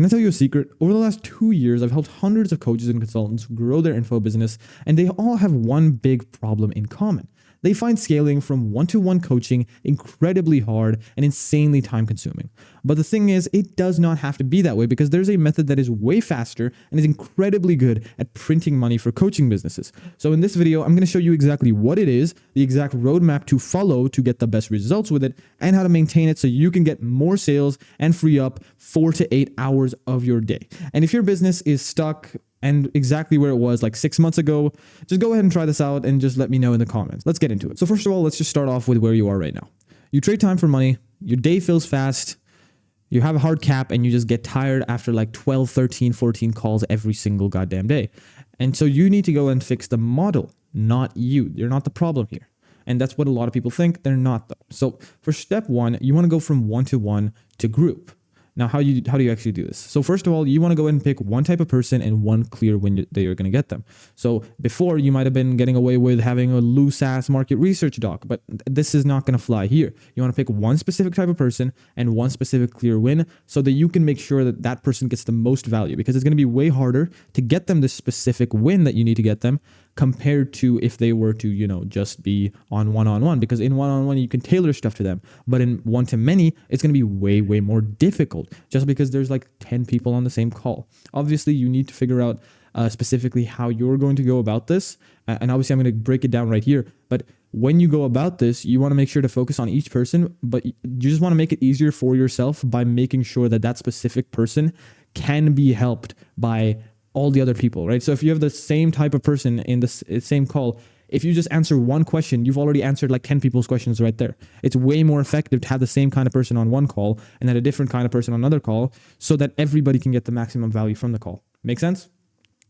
Can I tell you a secret? Over the last 2 years, I've helped hundreds of coaches and consultants grow their info business, and they all have one big problem in common. They find scaling from one-to-one coaching incredibly hard and insanely time consuming. But the thing is, it does not have to be that way because there's a method that is way faster and is incredibly good at printing money for coaching businesses. So in this video, I'm going to show you exactly what it is, the exact roadmap to follow to get the best results with it, and how to maintain it so you can get more sales and free up 4 to 8 hours of your day. And if your business is stuck and exactly where it was like 6 months ago, just go ahead and try this out and just let me know in the comments. Let's get into it. So first of all, let's just start off with where you are right now. You trade time for money, your day feels fast, you have a hard cap, and you just get tired after like 12, 13, 14 calls every single goddamn day. And so you need to go and fix the model, not you. You're not the problem here. And that's what a lot of people think. They're not though. So for step one, you want to go from one-to-one to group. Now, how do you actually do this? So first of all, you want to go ahead and pick one type of person and one clear win that you're going to get them. So before, you might have been getting away with having a loose ass market research doc, but this is not going to fly here. You want to pick one specific type of person and one specific clear win so that you can make sure that that person gets the most value, because it's going to be way harder to get them the specific win that you need to get them compared to if they were to, just be on one-on-one, because in one-on-one, you can tailor stuff to them. But in one-to-many, it's going to be way, way more difficult just because there's like 10 people on the same call. Obviously, you need to figure out specifically how you're going to go about this. And obviously, I'm going to break it down right here. But when you go about this, you want to make sure to focus on each person, but you just want to make it easier for yourself by making sure that that specific person can be helped by all the other people, right? So if you have the same type of person in the same call, if you just answer one question, you've already answered like 10 people's questions right there. It's way more effective to have the same kind of person on one call and then a different kind of person on another call so that everybody can get the maximum value from the call. Make sense?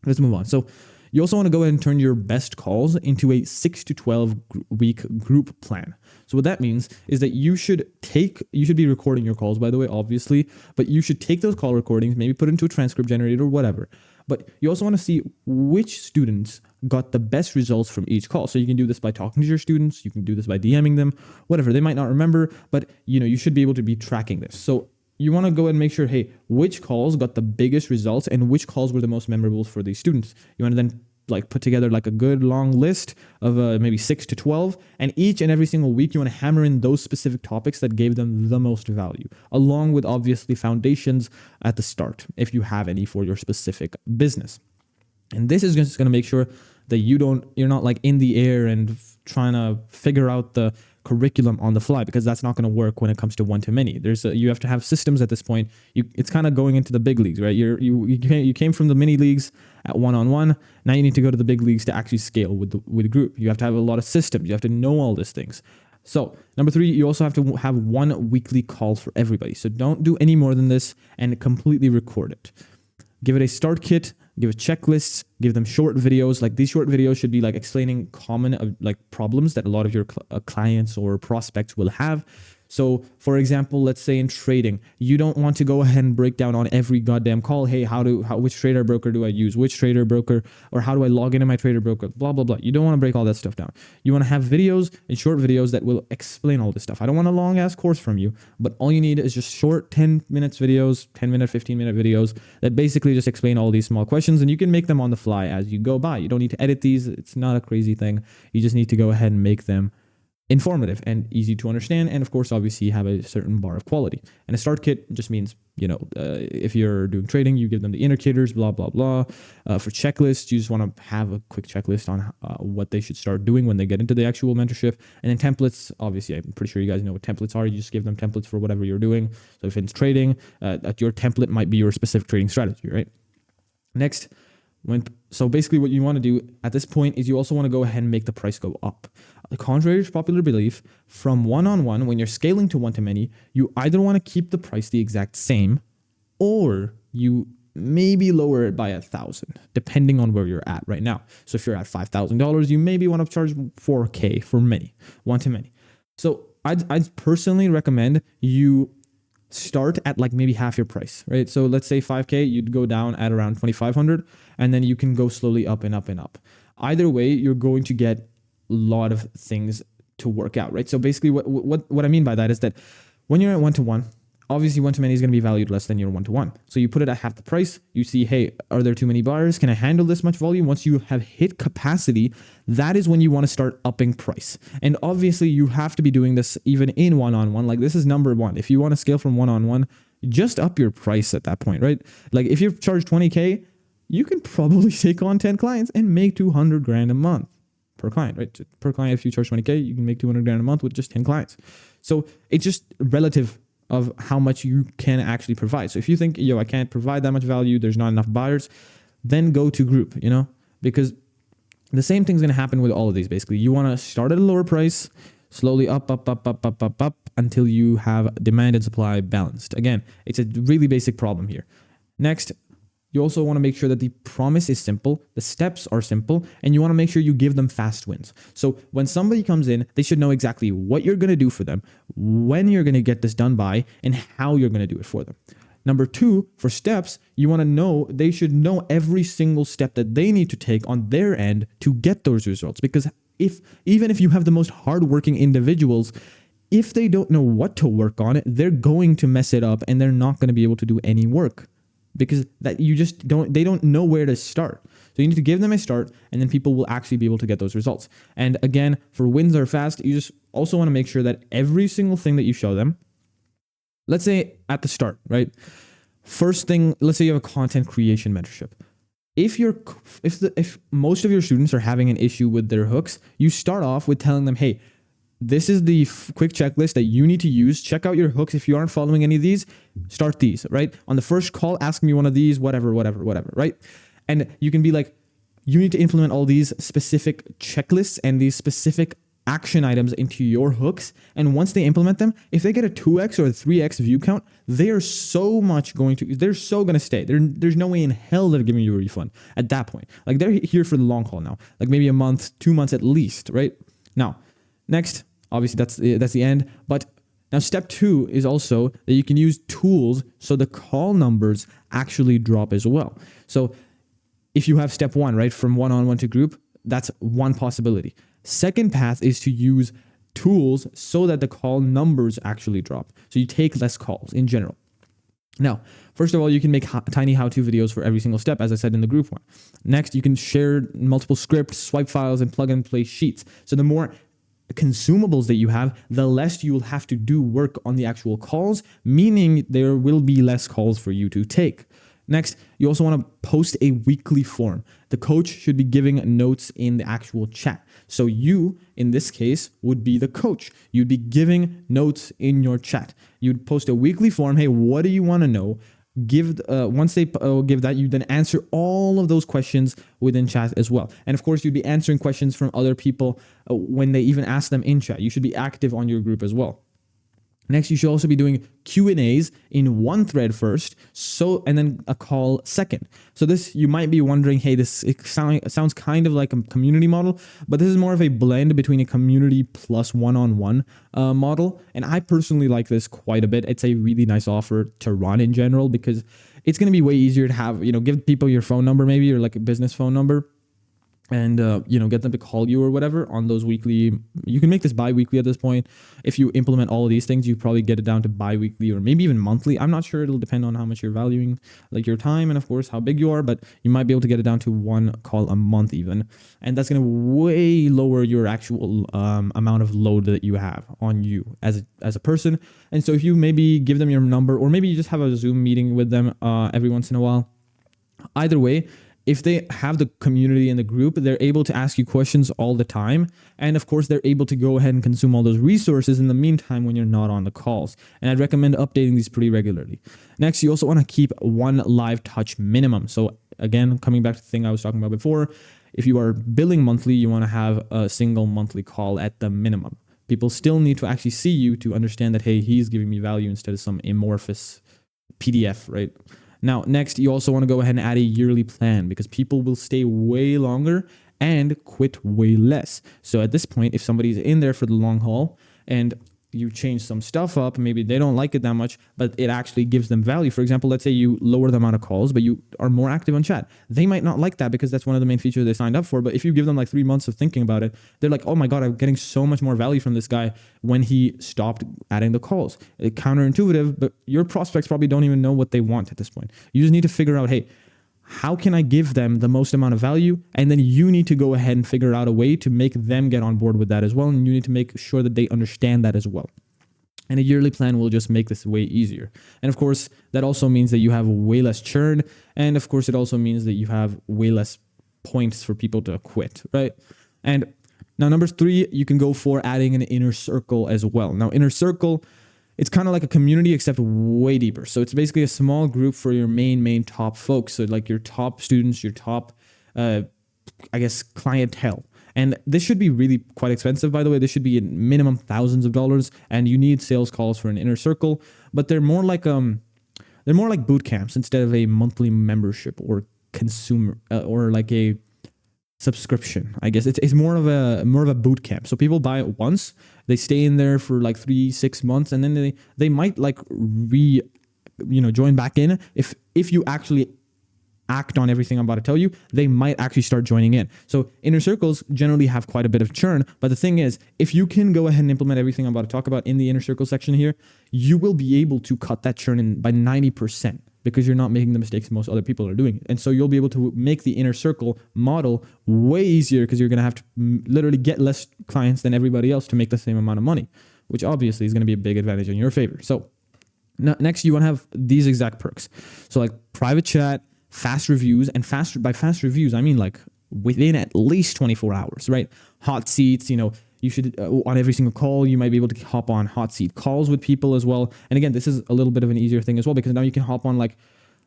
Let's move on. So you also want to go ahead and turn your best calls into a 6 to 12 week group plan. So what that means is that you should be recording your calls, by the way, obviously, but you should take those call recordings, maybe put it into a transcript generator or whatever. But you also want to see which students got the best results from each call. So you can do this by talking to your students. You can do this by DMing them, whatever. They might not remember, but you should be able to be tracking this. So you want to go ahead and make sure, hey, which calls got the biggest results and which calls were the most memorable for these students. You want to then put together like a good long list of maybe 6 to 12, and each and every single week you want to hammer in those specific topics that gave them the most value, along with obviously foundations at the start if you have any for your specific business. And this is just going to make sure that you're not like in the air and trying to figure out the curriculum on the fly, because that's not going to work when it comes to one-to-many. You have to have systems at this point. It's kind of going into the big leagues, right? You came from the mini leagues at one-on-one. Now you need to go to the big leagues to actually scale with the group. You have to have a lot of systems. You have to know all these things. So number 3, you also have to have one weekly call for everybody. So don't do any more than this and completely record it. Give it a start kit, give it checklists, give them short videos. Like these short videos should be like explaining common problems that a lot of your clients or prospects will have. So for example, let's say in trading, you don't want to go ahead and break down on every goddamn call, hey, which trader broker do I use? Which trader broker, or how do I log into my trader broker? Blah, blah, blah. You don't want to break all that stuff down. You want to have videos and short videos that will explain all this stuff. I don't want a long ass course from you, but all you need is just short 10 minutes videos, 10-minute, 15-minute videos that basically just explain all these small questions, and you can make them on the fly as you go by. You don't need to edit these. It's not a crazy thing. You just need to go ahead and make them informative and easy to understand, and of course obviously have a certain bar of quality. And a start kit just means if you're doing trading, you give them the indicators, blah blah blah. For checklists, you just want to have a quick checklist on what they should start doing when they get into the actual mentorship. And then templates, obviously I'm pretty sure you guys know what templates are. You just give them templates for whatever you're doing. So if it's trading, your template might be your specific trading strategy, right? Next, so basically what you want to do at this point is you also want to go ahead and make the price go up. Contrary to popular belief, from one-on-one, when you're scaling to one-to-many, you either want to keep the price the exact same, or you maybe lower it by 1,000, depending on where you're at right now. So if you're at $5,000, you maybe want to charge $4,000 for one-to-many. So I'd personally recommend you start at like maybe half your price, right? So let's say $5,000, you'd go down at around $2,500, and then you can go slowly up and up and up. Either way, you're going to get a lot of things to work out, right? So basically what I mean by that is that when you're at one-to-one, obviously one-to-many is going to be valued less than your one-to-one. So you put it at half the price. You see, hey, are there too many buyers? Can I handle this much volume? Once you have hit capacity, that is when you want to start upping price. And obviously you have to be doing this even in one-on-one. Like this is number one. If you want to scale from one-on-one, just up your price at that point, right? Like if you charge 20K, you can probably take on 10 clients and make 200 grand a month per client, right? Per client, if you charge 20K, you can make 200 grand a month with just 10 clients. So it's just relative of how much you can actually provide. So if you think, I can't provide that much value, there's not enough buyers, then go to group, because the same thing's going to happen with all of these. Basically, you want to start at a lower price, slowly up until you have demand and supply balanced. Again, it's a really basic problem here. Next, you also want to make sure that the promise is simple, the steps are simple, and you want to make sure you give them fast wins. So when somebody comes in, they should know exactly what you're going to do for them, when you're going to get this done by, and how you're going to do it for them. Number two, for steps, you want to know, they should know every single step that they need to take on their end to get those results. Because even if you have the most hardworking individuals, if they don't know what to work on, they're going to mess it up and they're not going to be able to do any work. Because they don't know where to start. So you need to give them a start, and then people will actually be able to get those results. And again, for wins are fast, you just also want to make sure that every single thing that you show them, let's say at the start, right? First thing, let's say you have a content creation mentorship. If most of your students are having an issue with their hooks, you start off with telling them, hey, this is the quick checklist that you need to use. Check out your hooks. If you aren't following any of these, start these, right? On the first call, ask me one of these, whatever, right? And you can be like, you need to implement all these specific checklists and these specific action items into your hooks. And once they implement them, if they get a 2x or a 3x view count, they're so going to stay. There's no way in hell they're giving you a refund at that point. Like they're here for the long haul now, like maybe a month, 2 months at least, right? Now, next, obviously that's the end. But now step two is also that you can use tools so the call numbers actually drop as well. So if you have step one, right, from one-on-one to group, that's one possibility. Second path is to use tools so that the call numbers actually drop. So you take less calls in general. Now, first of all, you can make tiny how-to videos for every single step, as I said in the group one. Next, you can share multiple scripts, swipe files, and plug and play sheets. So the more consumables that you have, the less you will have to do work on the actual calls, meaning there will be less calls for you to take. Next, you also want to post a weekly form. The coach should be giving notes in the actual chat. So you, in this case, would be the coach. You'd be giving notes in your chat. You'd post a weekly form. Hey, what do you want to know? Once they give that, you then answer all of those questions within chat as well. And of course, you'd be answering questions from other people when they even ask them in chat. You should be active on your group as well. Next, you should also be doing Q&As in one thread first, and then a call second. So this, you might be wondering, hey, sounds kind of like a community model, but this is more of a blend between a community plus one-on-one model. And I personally like this quite a bit. It's a really nice offer to run in general because it's going to be way easier to have, give people your phone number maybe, or like a business phone number. And, get them to call you or whatever on those weekly. You can make this bi-weekly at this point. If you implement all of these things, you probably get it down to bi-weekly or maybe even monthly. I'm not sure. It'll depend on how much you're valuing, like your time and of course how big you are, but you might be able to get it down to one call a month even. And that's going to way lower your actual amount of load that you have on you as a person. And so if you maybe give them your number, or maybe you just have a Zoom meeting with them every once in a while, either way, if they have the community and the group, they're able to ask you questions all the time. And of course, they're able to go ahead and consume all those resources in the meantime when you're not on the calls. And I'd recommend updating these pretty regularly. Next, you also want to keep one live touch minimum. So again, coming back to the thing I was talking about before, if you are billing monthly, you want to have a single monthly call at the minimum. People still need to actually see you to understand that, hey, he's giving me value instead of some amorphous PDF, right? Now, next, you also want to go ahead and add a yearly plan because people will stay way longer and quit way less. So at this point, if somebody's in there for the long haul and you change some stuff up, maybe they don't like it that much, but it actually gives them value. For example, let's say you lower the amount of calls, but you are more active on chat. They might not like that because that's one of the main features they signed up for. But if you give them like 3 months of thinking about it, they're like, oh my God, I'm getting so much more value from this guy when he stopped adding the calls. It's counterintuitive, but your prospects probably don't even know what they want at this point. You just need to figure out, hey, how can I give them the most amount of value? And then you need to go ahead and figure out a way to make them get on board with that as well. And you need to make sure that they understand that as well. And a yearly plan will just make this way easier. And of course, that also means that you have way less churn. And of course, it also means that you have way less points for people to quit, right? And now number 3, you can go for adding an inner circle as well. Now, inner circle, it's kind of like a community except way deeper. So it's basically a small group for your main top folks. So like your top students, your top, clientele. And this should be really quite expensive, by the way. This should be in minimum thousands of dollars, and you need sales calls for an inner circle. But they're more like boot camps instead of a monthly membership or consumer or like a subscription. I guess it's more of a boot camp. So people buy it once, they stay in there for like 3-6 months, and then they might like join back in. If you actually act on everything I'm about to tell you, they might actually start joining in. So inner circles generally have quite a bit of churn, but the thing is, if you can go ahead and implement everything I'm about to talk about in the inner circle section here, you will be able to cut that churn in by 90%. Because you're not making the mistakes most other people are doing. And so you'll be able to make the inner circle model way easier because you're going to have to literally get less clients than everybody else to make the same amount of money, which obviously is going to be a big advantage in your favor. So next, you want to have these exact perks. So like private chat, fast reviews, and by fast reviews, I mean like within at least 24 hours, right? Hot seats, you should, on every single call, you might be able to hop on hot seat calls with people as well. And again, this is a little bit of an easier thing as well, because now you can hop on like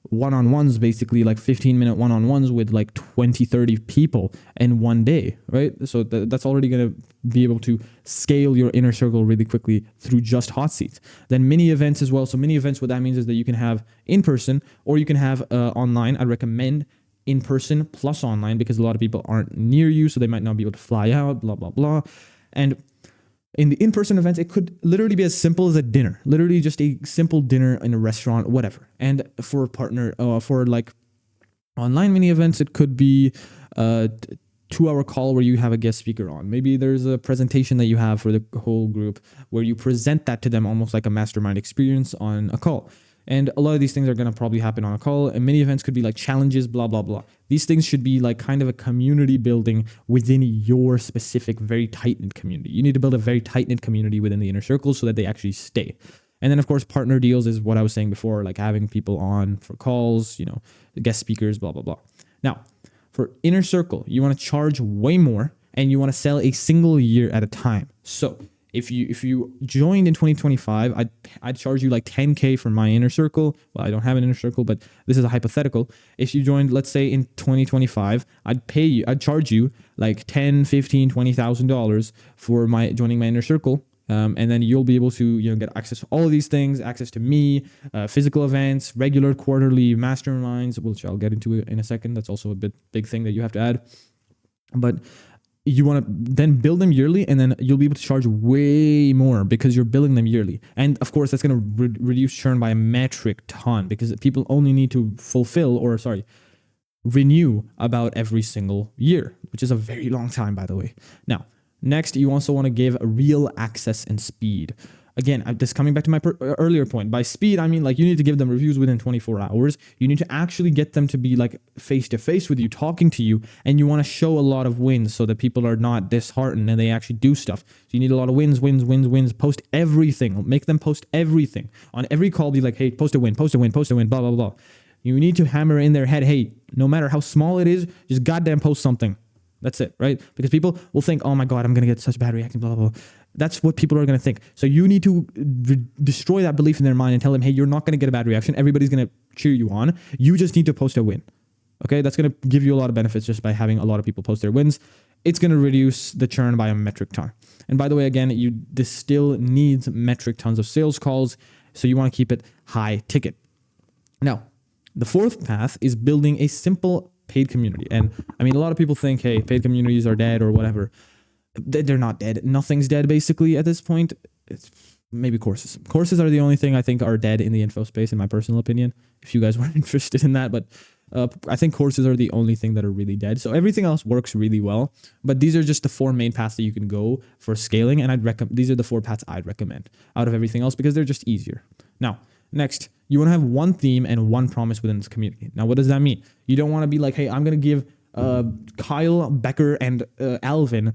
one-on-ones, basically like 15-minute one-on-ones with like 20, 30 people in one day, right? So that's already going to be able to scale your inner circle really quickly through just hot seats. Then mini events as well. So mini events, what that means is that you can have in person or you can have online. I recommend in person plus online because a lot of people aren't near you, so they might not be able to fly out, blah, blah, blah. And in the in-person events, it could literally be as simple as a dinner, literally just a simple dinner in a restaurant, whatever. And for a partner, for like online mini events, it could be a 2-hour call where you have a guest speaker on. Maybe there's a presentation that you have for the whole group where you present that to them almost like a mastermind experience on a call. And a lot of these things are going to probably happen on a call. And many events could be like challenges, blah, blah, blah. These things should be like kind of a community building within your specific, very tight-knit community. You need to build a very tight-knit community within the inner circle so that they actually stay. And then, of course, partner deals is what I was saying before, like having people on for calls, guest speakers, blah, blah, blah. Now, for inner circle, you want to charge way more and you want to sell a single year at a time. So if you joined in 2025, I'd charge you like 10K for my inner circle. Well, I don't have an inner circle, but this is a hypothetical. If you joined, let's say in 2025, I'd charge you like $10, $15, $20,000 for joining my inner circle. And then you'll be able to get access to all of these things, access to me, physical events, regular quarterly masterminds, which I'll get into in a second. That's also a big thing that you have to add. But you want to then build them yearly, and then you'll be able to charge way more because you're billing them yearly. And of course, that's going to reduce churn by a metric ton because people only need to renew about every single year, which is a very long time, by the way. Now, next, you also want to give real access and speed. Again, this coming back to my earlier point. By speed, I mean like you need to give them reviews within 24 hours. You need to actually get them to be like face-to-face with you, talking to you, and you want to show a lot of wins so that people are not disheartened and they actually do stuff. So you need a lot of wins. Post everything. Make them post everything. On every call, be like, hey, post a win, blah, blah, blah. You need to hammer in their head, hey, no matter how small it is, just goddamn post something. That's it, right? Because people will think, oh my God, I'm going to get such bad reaction, blah, blah, blah. That's what people are going to think. So you need to destroy that belief in their mind and tell them, hey, you're not going to get a bad reaction. Everybody's going to cheer you on. You just need to post a win. Okay? That's going to give you a lot of benefits just by having a lot of people post their wins. It's going to reduce the churn by a metric ton. And by the way, again, this still needs metric tons of sales calls. So you want to keep it high ticket. Now, the fourth path is building a simple paid community. And I mean, a lot of people think, hey, paid communities are dead or whatever. They're not dead. Nothing's dead basically at this point. maybe courses. Courses are the only thing I think are dead in the info space, in my personal opinion, if you guys weren't interested in that. But I think courses are the only thing that are really dead. So everything else works really well. But these are just the 4 main paths that you can go for scaling. And I'd recommend, these are the 4 paths I'd recommend out of everything else because they're just easier. Now, next, you want to have one theme and one promise within this community. Now, what does that mean? You don't want to be like, hey, I'm going to give Kyle, Becker, and Alvin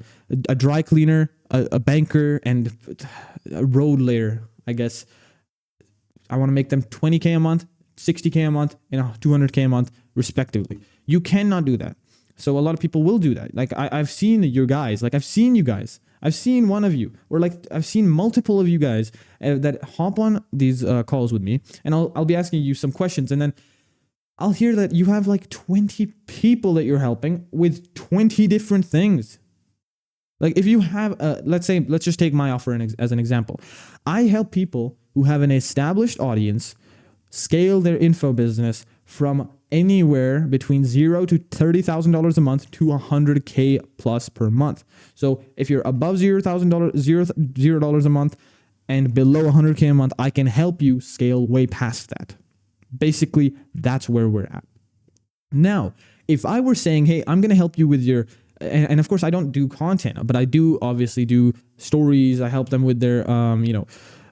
a dry cleaner, a banker, and a road layer, I guess. I want to make them 20K a month, 60K a month, and 200K a month, respectively. You cannot do that. So a lot of people will do that. Like I've seen your guys, like I've seen you guys. I've seen one of you, or like I've seen multiple of you guys that hop on these calls with me, and I'll be asking you some questions, and then I'll hear that you have like 20 people that you're helping with 20 different things. Like if you have, let's just take my offer as an example. I help people who have an established audience scale their info business from anywhere between $0 to $30,000 a month to $100K plus per month. So if you're above $0 a month and below $100K a month, I can help you scale way past that. Basically, that's where we're at. Now, if I were saying, hey, I'm going to help you with your, and of course I don't do content, but I do obviously do stories. I help them with their,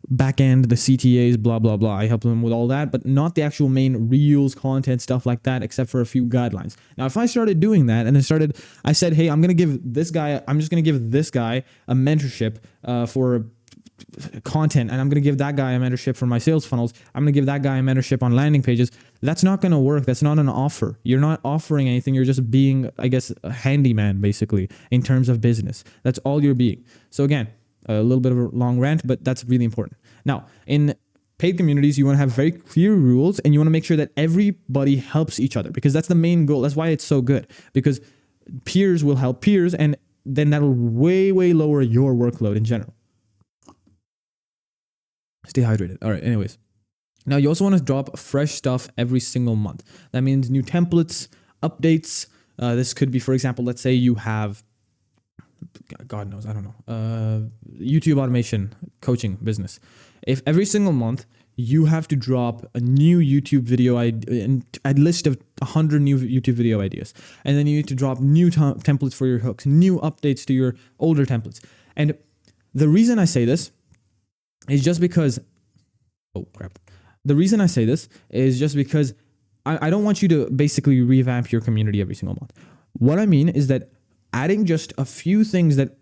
back end, the CTAs, blah, blah, blah. I help them with all that, but not the actual main reels, content, stuff like that, except for a few guidelines. Now, if I started doing that and I said, hey, I'm just going to give this guy a mentorship for content, and I'm going to give that guy a mentorship for my sales funnels. I'm going to give that guy a mentorship on landing pages. That's not going to work. That's not an offer. You're not offering anything. You're just being, I guess, a handyman, basically, in terms of business. That's all you're being. So again, a little bit of a long rant, but that's really important. Now, in paid communities, you want to have very clear rules, and you want to make sure that everybody helps each other, because that's the main goal. That's why it's so good, because peers will help peers, and then that'll way, way lower your workload in general. Stay hydrated. All right, anyways. Now, you also want to drop fresh stuff every single month. That means new templates, updates. This could be, for example, let's say you have, God knows, I don't know, YouTube automation coaching business. If every single month you have to drop a new YouTube video, a list of 100 new YouTube video ideas, and then you need to drop new templates for your hooks, new updates to your older templates. And the reason I say this is just because, the reason I say this is just because I don't want you to basically revamp your community every single month. What I mean is that adding just a few things that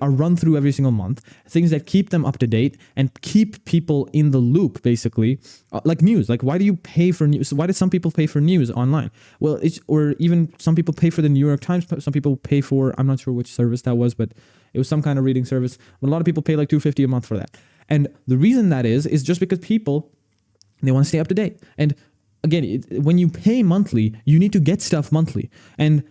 are run through every single month, things that keep them up to date and keep people in the loop, basically, like news. Like, why do you pay for news? Why do some people pay for news online? Well, or even some people pay for the New York Times. Some people pay for, I'm not sure which service that was, but it was some kind of reading service. But a lot of people pay like $250 a month for that. And the reason that is just because people, they want to stay up to date. And again, when you pay monthly, you need to get stuff monthly. And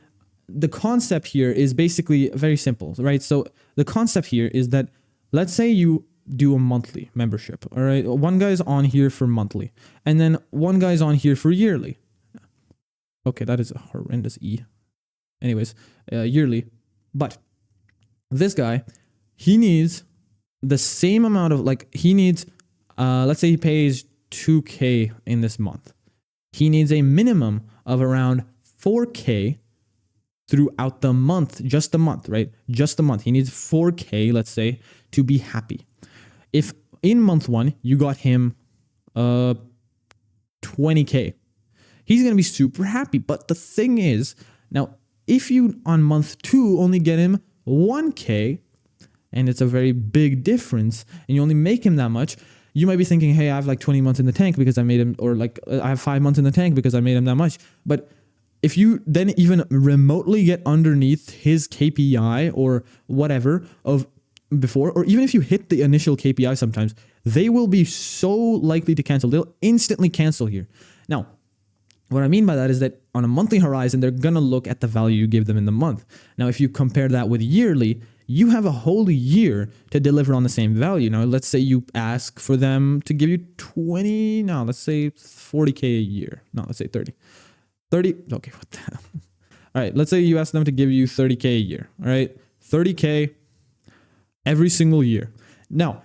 the concept here is basically very simple, right? So the concept here is that, let's say you do a monthly membership, all right? One guy's on here for monthly, and then one guy's on here for yearly. Okay, that is a horrendous E. Anyways, yearly. But this guy, he needs the same amount of, let's say he pays 2K in this month. He needs a minimum of around 4K throughout the month, just the month, right? Just the month. He needs 4K, let's say, to be happy. If in month 1, you got him 20K, he's going to be super happy. But the thing is, now, if you on month 2 only get him 1K, and it's a very big difference, and you only make him that much, you might be thinking, hey, I have like 20 months in the tank because I made him, or like I have 5 months in the tank because I made him that much. But if you then even remotely get underneath his KPI or whatever of before, or even if you hit the initial KPI sometimes, they will be so likely to cancel. They'll instantly cancel here. Now, what I mean by that is that on a monthly horizon, they're going to look at the value you give them in the month. Now, if you compare that with yearly, you have a whole year to deliver on the same value. Now, let's say you ask for them to give you let's say 40K a year. No, let's say 30. 30, okay, what the hell? All right, let's say you ask them to give you 30K a year, all right? 30K, every single year. Now,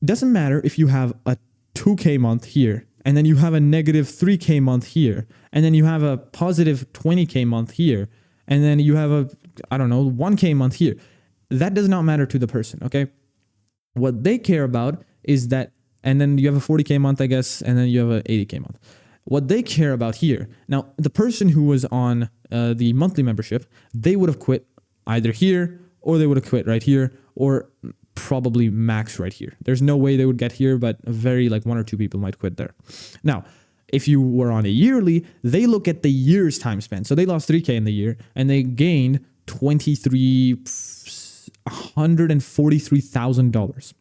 doesn't matter if you have a 2K month here, and then you have a negative 3K month here, and then you have a positive 20K month here, and then you have a, 1K month here. That does not matter to the person, okay? What they care about is that, and then you have a 40K month, I guess, and then you have a 80K month. What they care about here, now, the person who was on the monthly membership, they would have quit either here, or they would have quit right here, or probably max right here. There's no way they would get here, but very like 1 or 2 people might quit there. Now, if you were on a yearly, they look at the year's time spent. So they lost 3K in the year and they gained $143,000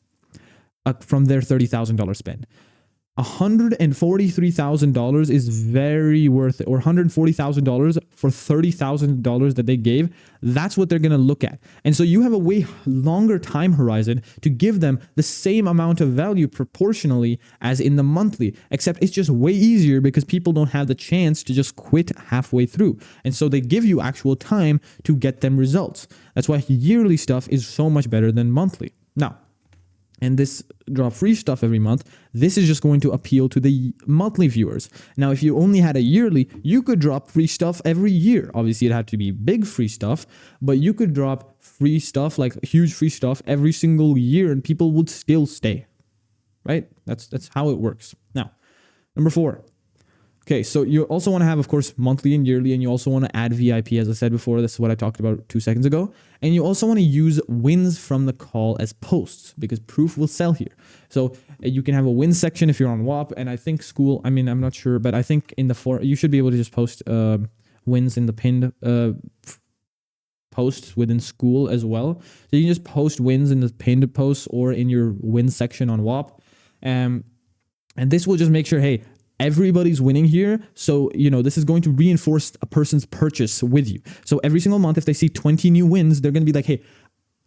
from their $30,000 spend. $143,000 is very worth it, or $140,000 for $30,000 that they gave. That's what they're going to look at. And so you have a way longer time horizon to give them the same amount of value proportionally as in the monthly, except it's just way easier because people don't have the chance to just quit halfway through. And so they give you actual time to get them results. That's why yearly stuff is so much better than monthly. Now, and this drop free stuff every month, this is just going to appeal to the monthly viewers. Now, if you only had a yearly, you could drop free stuff every year. Obviously, it had to be big free stuff, but you could drop free stuff, like huge free stuff every single year, and people would still stay, right? That's how it works. Now, number 4. Okay, so you also want to have, of course, monthly and yearly, and you also want to add VIP, as I said before. This is what I talked about 2 seconds ago. And you also want to use wins from the call as posts, because proof will sell here. So you can have a win section if you're on WAP, and I think school, I'm not sure, but I think in the you should be able to just post wins in the pinned posts within school as well. So you can just post wins in the pinned posts or in your win section on WAP. And this will just make sure, hey, everybody's winning here. So, this is going to reinforce a person's purchase with you. So every single month, if they see 20 new wins, they're going to be like, hey,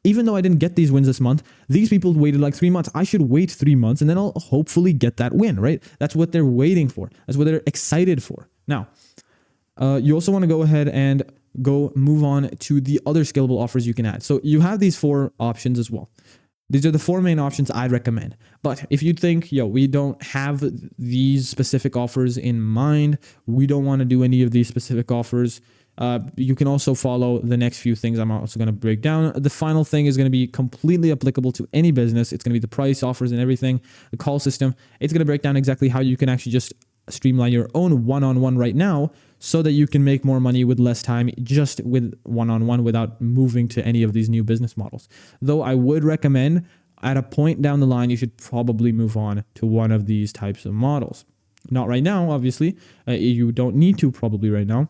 even though I didn't get these wins this month, these people waited like 3 months. I should wait 3 months and then I'll hopefully get that win, right? That's what they're waiting for. That's what they're excited for. Now, you also want to go ahead and move on to the other scalable offers you can add. So you have these 4 options as well. These are the 4 main options I'd recommend. But if you think, we don't have these specific offers in mind, we don't want to do any of these specific offers, you can also follow the next few things I'm also going to break down. The final thing is going to be completely applicable to any business. It's going to be the price, offers, and everything, the call system. It's going to break down exactly how you can actually just streamline your own one-on-one right now so that you can make more money with less time just with one-on-one without moving to any of these new business models. Though I would recommend at a point down the line, you should probably move on to one of these types of models. Not right now, obviously. You don't need to probably right now.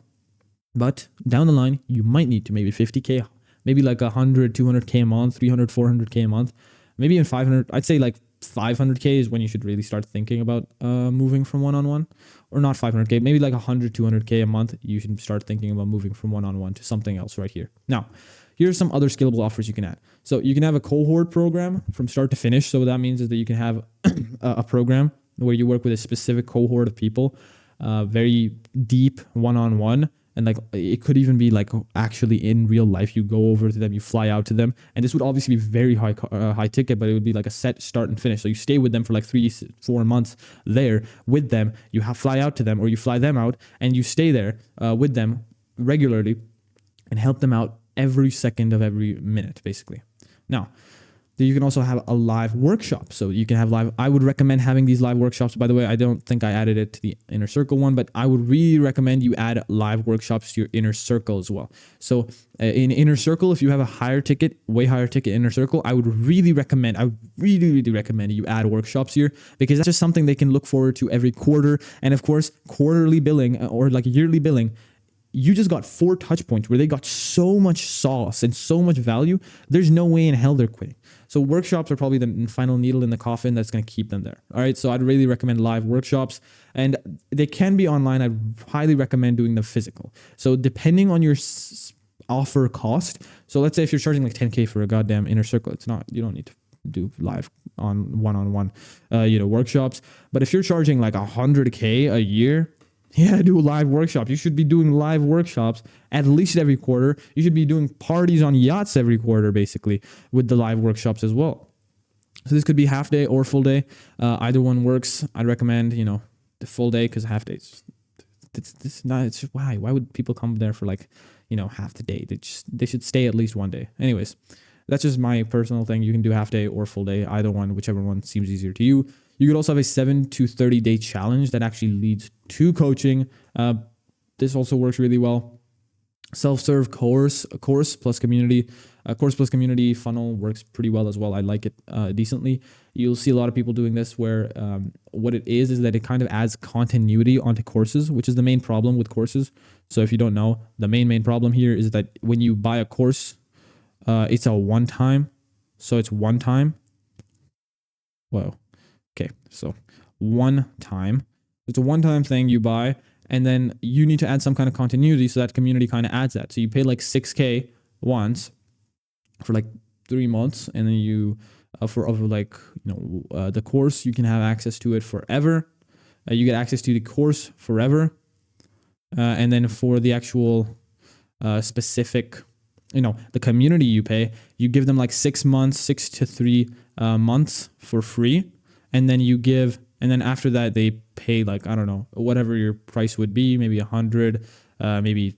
But down the line, you might need to maybe 50K, maybe like 100, 200K a month, 300, 400K a month, maybe even 500. I'd say like 500K is when you should really start thinking about moving from one-on-one, or not 500K, maybe like 100, 200K a month. You should start thinking about moving from one-on-one to something else right here. Now, here's some other scalable offers you can add. So you can have a cohort program from start to finish. So what that means is that you can have a program where you work with a specific cohort of people, very deep one-on-one. And like, it could even be like actually in real life, you go over to them, you fly out to them. And this would obviously be very high ticket, but it would be like a set start and finish. So you stay with them for like 3-4 months there with them. You fly out to them, or you fly them out, and you stay there with them regularly and help them out every second of every minute, basically. Now, you can also have a live workshop. So you can have live. I would recommend having these live workshops. By the way, I don't think I added it to the inner circle one, but I would really recommend you add live workshops to your inner circle as well. So in inner circle, if you have a way higher ticket inner circle, I would really recommend you add workshops here, because that's just something they can look forward to every quarter. And of course, quarterly billing or like yearly billing, you just got 4 touch points where they got so much sauce and so much value. There's no way in hell they're quitting. So workshops are probably the final needle in the coffin that's going to keep them there. All right. So I'd really recommend live workshops, and they can be online. I highly recommend doing them physical. So depending on your offer cost. So let's say if you're charging like 10K for a goddamn inner circle, you don't need to do live on one-on-one, workshops. But if you're charging like 100K a year, Yeah, do live workshops. You should be doing live workshops at least every quarter. You should be doing parties on yachts every quarter, basically, with the live workshops as well. So this could be half day or full day. Either one works. I'd recommend, the full day, because half day, it's not, it's just, why would people come there for like, half the day? They should stay at least one day. Anyways, that's just my personal thing. You can do half day or full day, either one, whichever one seems easier to you. You could also have a 7 to 30 day challenge that actually leads to coaching. This also works really well. Self-serve course plus community. Course plus community funnel works pretty well as well. I like it decently. You'll see a lot of people doing this where what it is that it kind of adds continuity onto courses, which is the main problem with courses. So if you don't know, the main problem here is that when you buy a course, it's a one-time. So it's one time. Whoa. Okay. So one time. It's a one-time thing you buy, and then you need to add some kind of continuity, so that community kind of adds that. So you pay like $6,000 once for like 3 months, and then you the course, you can have access to it forever. You get access to the course forever, and then for the actual specific, the community you pay, you give them like 6 months, 6 to 3 months for free, and then after that they pay like, I don't know, whatever your price would be, maybe 100, maybe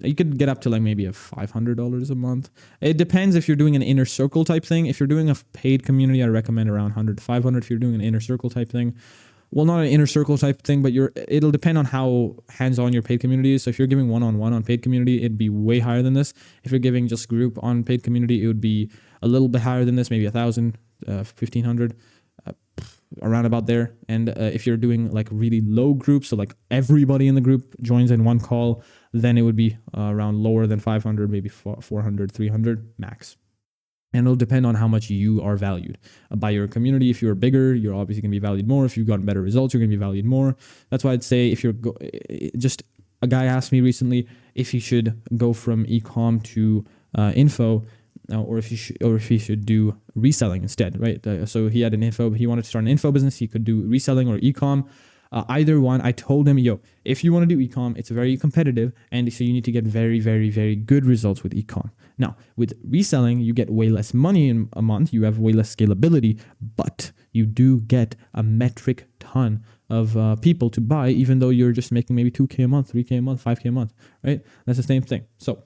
you could get up to like maybe $500 a month. It depends if you're doing an inner circle type thing. If you're doing a paid community, I recommend around 100 to 500. If you're doing an inner circle type thing, well, not an inner circle type thing, but it'll depend on how hands-on your paid community is. So if you're giving one-on-one on paid community, it'd be way higher than this. If you're giving just group on paid community, it would be a little bit higher than this, maybe 1,000, 1,500. Around about there. And if you're doing like really low groups, so like everybody in the group joins in one call, then it would be around lower than 500, maybe 400, 300 max. And it'll depend on how much you are valued by your community. If you're bigger, you're obviously going to be valued more. If you've gotten better results, you're going to be valued more. That's why I'd say if you're just a guy asked me recently if he should go from e-com to info, or if he should do reselling instead, right? So he had he wanted to start an info business. He could do reselling or e-com. Either one. I told him, if you want to do e-com, it's very competitive, and so you need to get very, very, very good results with e-com. Now, with reselling, you get way less money in a month. You have way less scalability, but you do get a metric ton of people to buy, even though you're just making maybe $2,000 a month, $3,000 a month, $5,000 a month, right? That's the same thing. So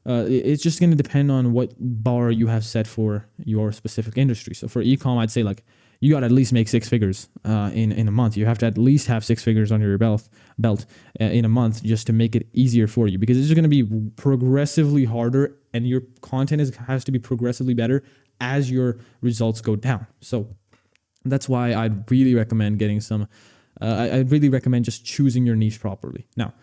it's just going to depend on what bar you have set for your specific industry. So for e-com, I'd say like you got to at least make 6 figures in a month. You have to at least have 6 figures on your belt in a month, just to make it easier for you, because it's just going to be progressively harder, and your content has to be progressively better as your results go down. So that's why I'd really recommend getting some. I'd really recommend just choosing your niche properly. Now,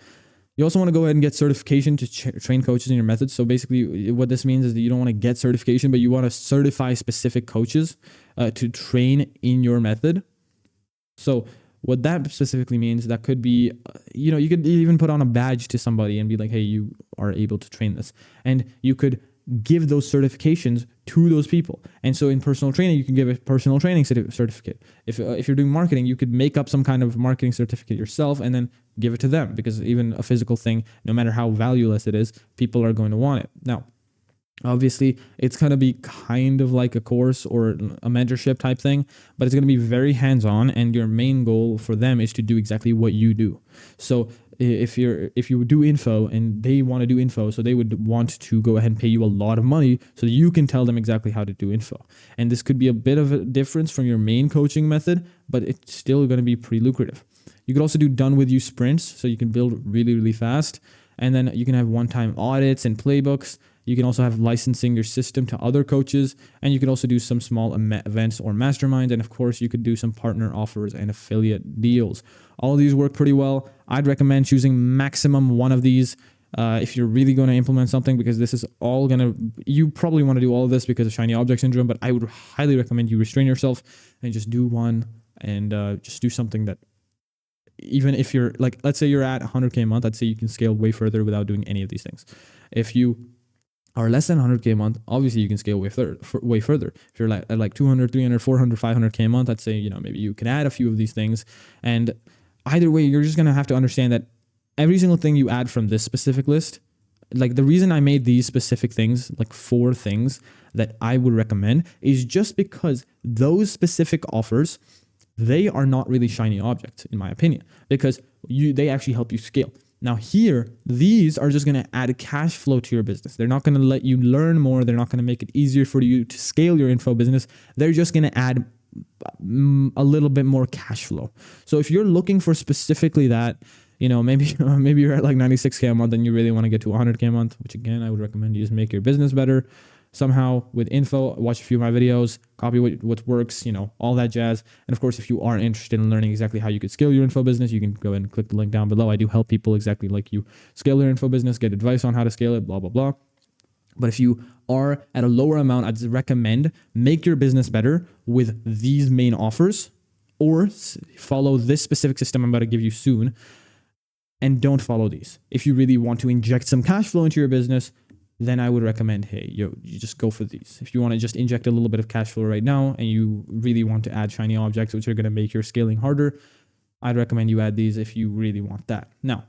you also want to go ahead and get certification to train coaches in your method. So basically what this means is that you don't want to get certification, but you want to certify specific coaches to train in your method. So what that specifically means, that could be, you could even put on a badge to somebody and be like, hey, you are able to train this. And you could give those certifications to those people. And so in personal training, you can give a personal training certificate. If you're doing marketing, you could make up some kind of marketing certificate yourself and then give it to them, because even a physical thing, no matter how valueless it is, people are going to want it. Now, obviously, it's going to be kind of like a course or a mentorship type thing, but it's going to be very hands-on, and your main goal for them is to do exactly what you do. So if you do info and they want to do info, so they would want to go ahead and pay you a lot of money so that you can tell them exactly how to do info. And this could be a bit of a difference from your main coaching method, but it's still going to be pretty lucrative. You could also do done with you sprints, so you can build really, really fast. And then you can have one-time audits and playbooks. You can also have licensing your system to other coaches, and you can also do some small events or masterminds. And of course, you could do some partner offers and affiliate deals. All of these work pretty well. I'd recommend choosing maximum one of these if you're really going to implement something, because this is all you probably want to do all of this because of shiny object syndrome, but I would highly recommend you restrain yourself and just do one, and just do something that, even if you're like, let's say you're at 100K a month, I'd say you can scale way further without doing any of these things. If you are less than 100K a month, obviously you can scale way further. If you're at like 200, 300, 400, 500K a month, I'd say, maybe you can add a few of these things. And either way, you're just going to have to understand that every single thing you add from this specific list, like the reason I made these specific things, like 4 things that I would recommend, is just because those specific offers, they are not really shiny objects in my opinion, because they actually help you scale. Now here, these are just going to add cash flow to your business. They're not going to let you learn more. They're not going to make it easier for you to scale your info business. They're just going to add a little bit more cash flow. So if you're looking for specifically that, maybe you're at like 96K a month and you really want to get to 100K a month, which again, I would recommend you just make your business better somehow with info, watch a few of my videos, copy what works, all that jazz. And of course, if you are interested in learning exactly how you could scale your info business, you can go ahead and click the link down below. I do help people exactly like you scale their info business, get advice on how to scale it, blah, blah, blah. But if you are at a lower amount, I'd recommend make your business better with these main offers, or follow this specific system I'm about to give you soon, and don't follow these. If you really want to inject some cash flow into your business, then I would recommend, you just go for these. If you want to just inject a little bit of cash flow right now and you really want to add shiny objects, which are going to make your scaling harder, I'd recommend you add these if you really want that. Now,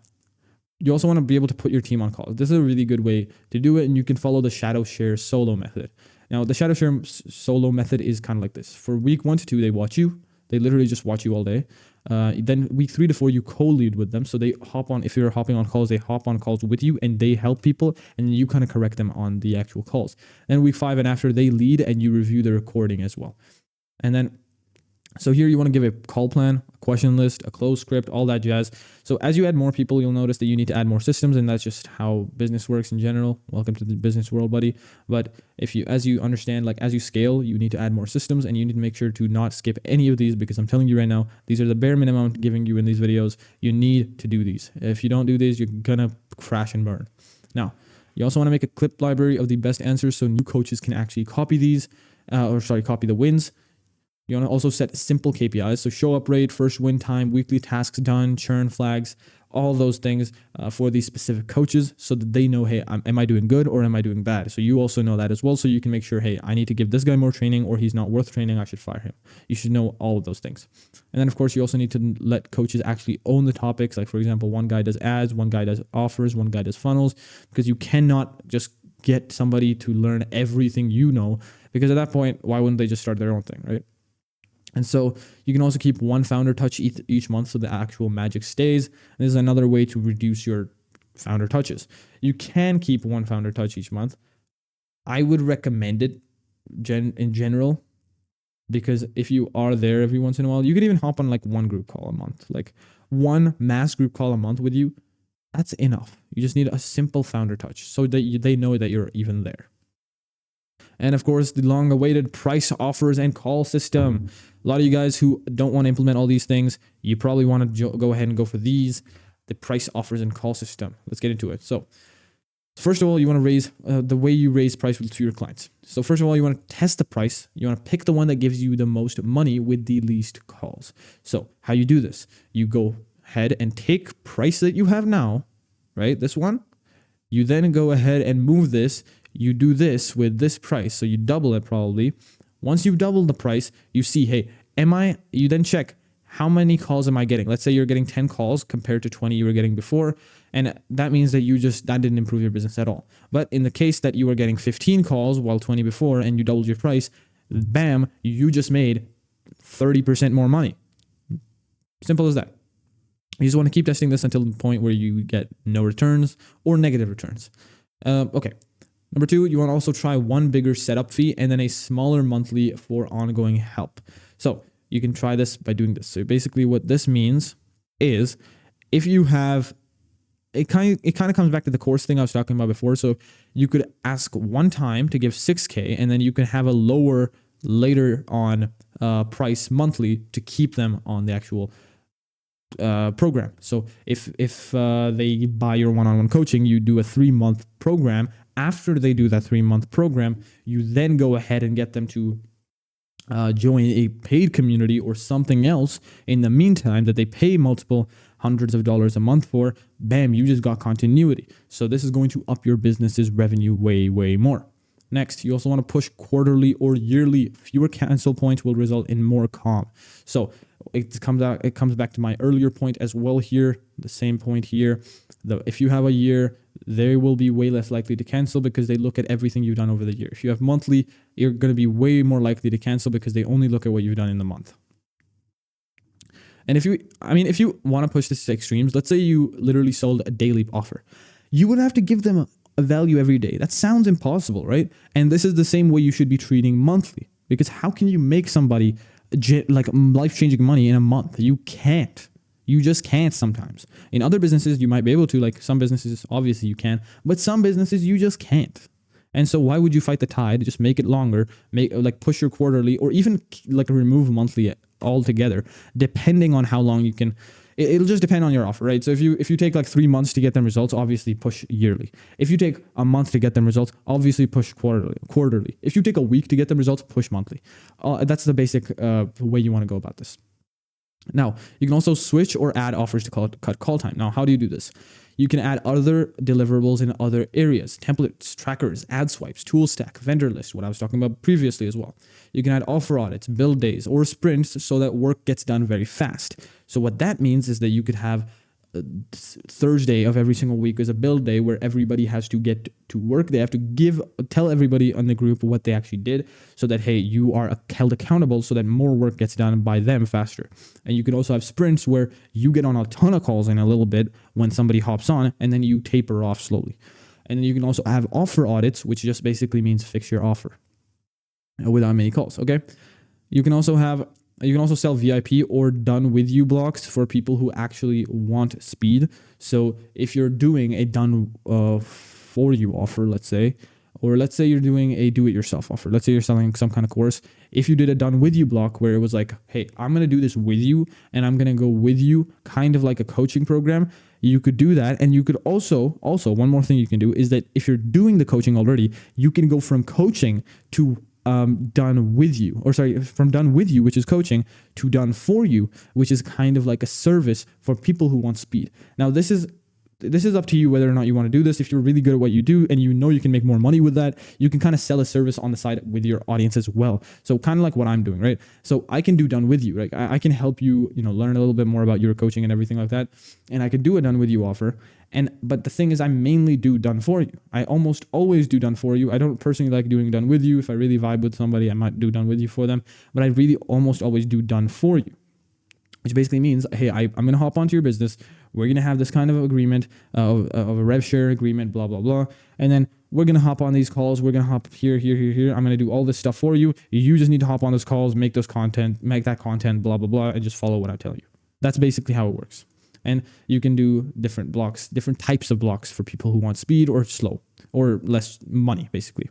you also want to be able to put your team on calls. This is a really good way to do it, and you can follow the shadow share solo method. Now, the shadow share solo method is kind of like this. For week 1 to 2, they watch you. They literally just watch you all day. Then week 3 to 4, you co-lead with them. So they hop on, if you're hopping on calls, they hop on calls with you and they help people and you kind of correct them on the actual calls. Then week 5 and after, they lead and you review the recording as well. And then, so here you want to give a call plan, a question list, a close script, all that jazz. So as you add more people, you'll notice that you need to add more systems, and that's just how business works in general. Welcome to the business world, buddy. But as you understand, like as you scale, you need to add more systems, and you need to make sure to not skip any of these, because I'm telling you right now, these are the bare minimum I'm giving you in these videos. You need to do these. If you don't do these, you're gonna crash and burn. Now, you also want to make a clip library of the best answers so new coaches can actually copy these, copy the wins. You want to also set simple KPIs. So show up rate, first win time, weekly tasks done, churn flags, all those things for these specific coaches so that they know, hey, am I doing good or am I doing bad? So you also know that as well. So you can make sure, hey, I need to give this guy more training, or he's not worth training, I should fire him. You should know all of those things. And then of course, you also need to let coaches actually own the topics. Like for example, one guy does ads, one guy does offers, one guy does funnels, because you cannot just get somebody to learn everything you know, because at that point, why wouldn't they just start their own thing, right? And so you can also keep one founder touch each month so the actual magic stays. And this is another way to reduce your founder touches. You can keep one founder touch each month. I would recommend it in general, because if you are there every once in a while, you could even hop on like one group call a month, like one mass group call a month with you. That's enough. You just need a simple founder touch so that they know that you're even there. And of course, the long-awaited price offers and call system. A lot of you guys who don't want to implement all these things, you probably want to go ahead and go for these, the price offers and call system. Let's get into it. So first of all, you want to raise the way you raise price to your clients. So first of all, you want to test the price. You want to pick the one that gives you the most money with the least calls. So how you do this, you go ahead and take price that you have now, right? This one. You then go ahead and move this. You do this with this price. So you double it probably. Once you've doubled the price, you see, hey, you then check how many calls am I getting? Let's say you're getting 10 calls compared to 20 you were getting before. And that means that that didn't improve your business at all. But in the case that you were getting 15 calls while 20 before and you doubled your price, bam, you just made 30% more money. Simple as that. You just want to keep testing this until the point where you get no returns or negative returns. Okay. Number 2, you want to also try one bigger setup fee and then a smaller monthly for ongoing help. So you can try this by doing this. So basically what this means is if you have, it kind of comes back to the course thing I was talking about before. So you could ask one time to give 6K and then you can have a lower later on price monthly to keep them on the actual program. So if they buy your one-on-one coaching, you do a 3-month program. After they do that 3-month program, you then go ahead and get them to join a paid community or something else in the meantime that they pay multiple hundreds of dollars a month for. Bam, you just got continuity. So this is going to up your business's revenue way, way more. Next, you also want to push quarterly or yearly. Fewer cancel points will result in more calm. So It comes back to my earlier point as well here, the same point here. If you have a year, they will be way less likely to cancel because they look at everything you've done over the year. If you have monthly, you're going to be way more likely to cancel because they only look at what you've done in the month. And if you want to push this to extremes, let's say you literally sold a daily offer. You would have to give them a value every day. That sounds impossible, right? And this is the same way you should be treating monthly, because how can you make somebody like life-changing money in a month? You can't. You just can't sometimes. In other businesses, you might be able to, like some businesses, obviously you can, but some businesses you just can't. And so why would you fight the tide? Just make it longer, push your quarterly, or even like remove monthly altogether, depending on how long you can. It'll just depend on your offer, right? So if you take like 3 months to get them results, obviously push yearly. If you take a month to get them results, obviously push quarterly. If you take a week to get them results, push monthly. That's the basic way you want to go about this. Now, you can also switch or add offers to cut call time. Now, how do you do this? You can add other deliverables in other areas, templates, trackers, ad swipes, tool stack, vendor list, what I was talking about previously as well. You can add offer audits, build days, or sprints so that work gets done very fast. So what that means is that you could have Thursday of every single week is a build day where everybody has to get to work. They have to tell everybody on the group what they actually did so that, hey, you are held accountable so that more work gets done by them faster. And you can also have sprints where you get on a ton of calls in a little bit when somebody hops on, and then you taper off slowly. And then you can also have offer audits, which just basically means fix your offer without many calls. Okay. You can also sell VIP or done with you blocks for people who actually want speed. So if you're doing a done for you offer, let's say you're doing a do it yourself offer. Let's say you're selling some kind of course. If you did a done with you block where it was like, hey, I'm going to do this with you and I'm going to go with you, kind of like a coaching program, you could do that. And you could also one more thing you can do is that if you're doing the coaching already, you can go from coaching to from done with you, which is coaching, to done for you, which is kind of like a service for people who want speed. Now, this is up to you whether or not you want to do this. If you're really good at what you do and you know you can make more money with that, you can kind of sell a service on the side with your audience as well. So kind of like what I'm doing, right? So I can do done with you, right? I can help you, learn a little bit more about your coaching and everything like that. And I could do a done with you offer. But the thing is, I mainly do done for you. I almost always do done for you. I don't personally like doing done with you. If I really vibe with somebody, I might do done with you for them. But I really almost always do done for you, which basically means, hey, I'm going to hop onto your business. We're going to have this kind of agreement of a rev share agreement, blah, blah, blah. And then we're going to hop on these calls. We're going to hop here. I'm going to do all this stuff for you. You just need to hop on those calls, make that content, blah, blah, blah, and just follow what I tell you. That's basically how it works. And you can do different blocks, different types of blocks for people who want speed or slow or less money, basically.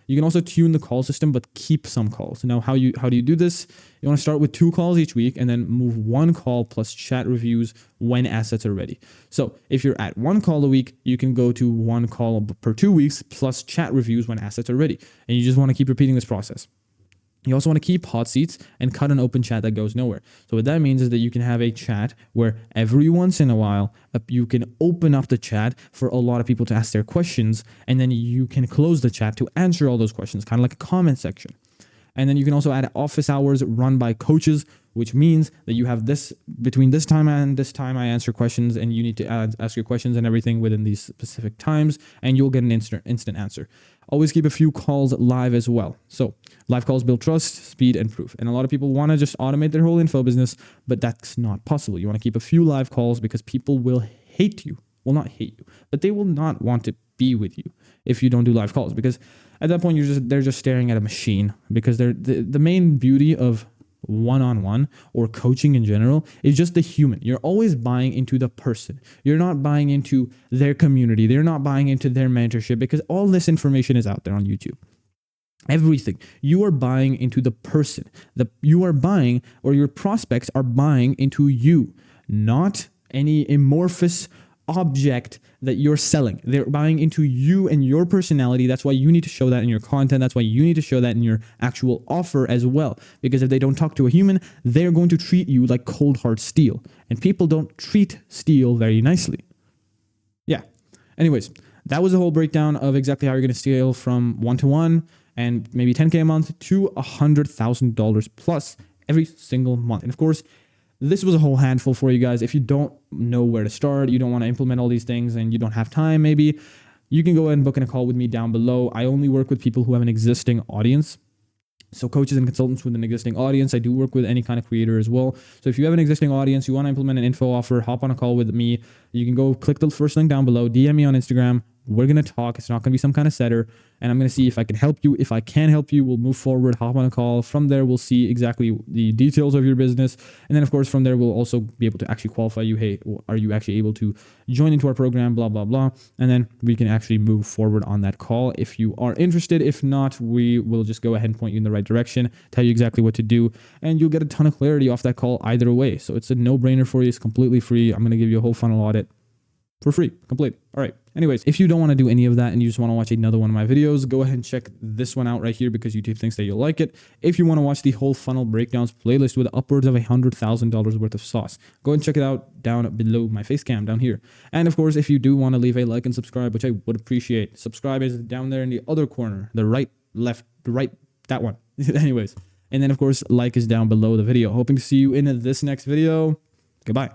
You can also tune the call system, but keep some calls. Now, how do you do this? You want to start with 2 calls each week and then move 1 call plus chat reviews when assets are ready. So if you're at 1 call a week, you can go to 1 call per 2 weeks plus chat reviews when assets are ready. And you just want to keep repeating this process. You also want to keep hot seats and cut an open chat that goes nowhere. So what that means is that you can have a chat where every once in a while you can open up the chat for a lot of people to ask their questions, and then you can close the chat to answer all those questions, kind of like a comment section. And then you can also add office hours run by coaches, which means that you have this between this time and this time I answer questions, and you need to ask your questions and everything within these specific times, and you'll get an instant answer. Always keep a few calls live as well. So live calls build trust, speed, and proof. And a lot of people want to just automate their whole info business, but that's not possible. You want to keep a few live calls because people will hate you. Well, not hate you, but they will not want to be with you if you don't do live calls, because at that point they're just staring at a machine. Because the main beauty of one-on-one or coaching in general is just the human. You're always buying into the person. You're not buying into their community. They're not buying into their mentorship, because all this information is out there on YouTube. Everything. You are buying into the person. You are buying, or your prospects are buying into you, not any amorphous object that you're selling. They're buying into you and your personality. That's why you need to show that in your content. That's why you need to show that in your actual offer as well. Because if they don't talk to a human, they're going to treat you like cold hard steel. And people don't treat steel very nicely. Yeah. Anyways, that was the whole breakdown of exactly how you're going to scale from 1-to-1 and maybe 10K a month to $100,000 plus every single month. And of course, this was a whole handful for you guys. If you don't know where to start, you don't want to implement all these things and you don't have time, maybe you can go ahead and book in a call with me down below. I only work with people who have an existing audience. So coaches and consultants with an existing audience. I do work with any kind of creator as well. So if you have an existing audience, you want to implement an info offer, hop on a call with me. You can go click the first link down below, DM me on Instagram. We're going to talk. It's not going to be some kind of setter. And I'm going to see if I can help you. If I can help you, we'll move forward, hop on a call. From there, we'll see exactly the details of your business. And then, of course, from there, we'll also be able to actually qualify you. Hey, are you actually able to join into our program? Blah, blah, blah. And then we can actually move forward on that call if you are interested. If not, we will just go ahead and point you in the right direction, tell you exactly what to do, and you'll get a ton of clarity off that call either way. So it's a no-brainer for you. It's completely free. I'm going to give you a whole funnel audit for free, complete. All right. Anyways, if you don't want to do any of that and you just want to watch another one of my videos, go ahead and check this one out right here because YouTube thinks that you'll like it. If you want to watch the whole funnel breakdowns playlist with upwards of $100,000 worth of sauce, go ahead and check it out down below my face cam down here. And of course, if you do want to leave a like and subscribe, which I would appreciate, subscribe is down there in the other corner, the right, left, the right, that one. Anyways, and then of course, like is down below the video. Hoping to see you in this next video. Goodbye.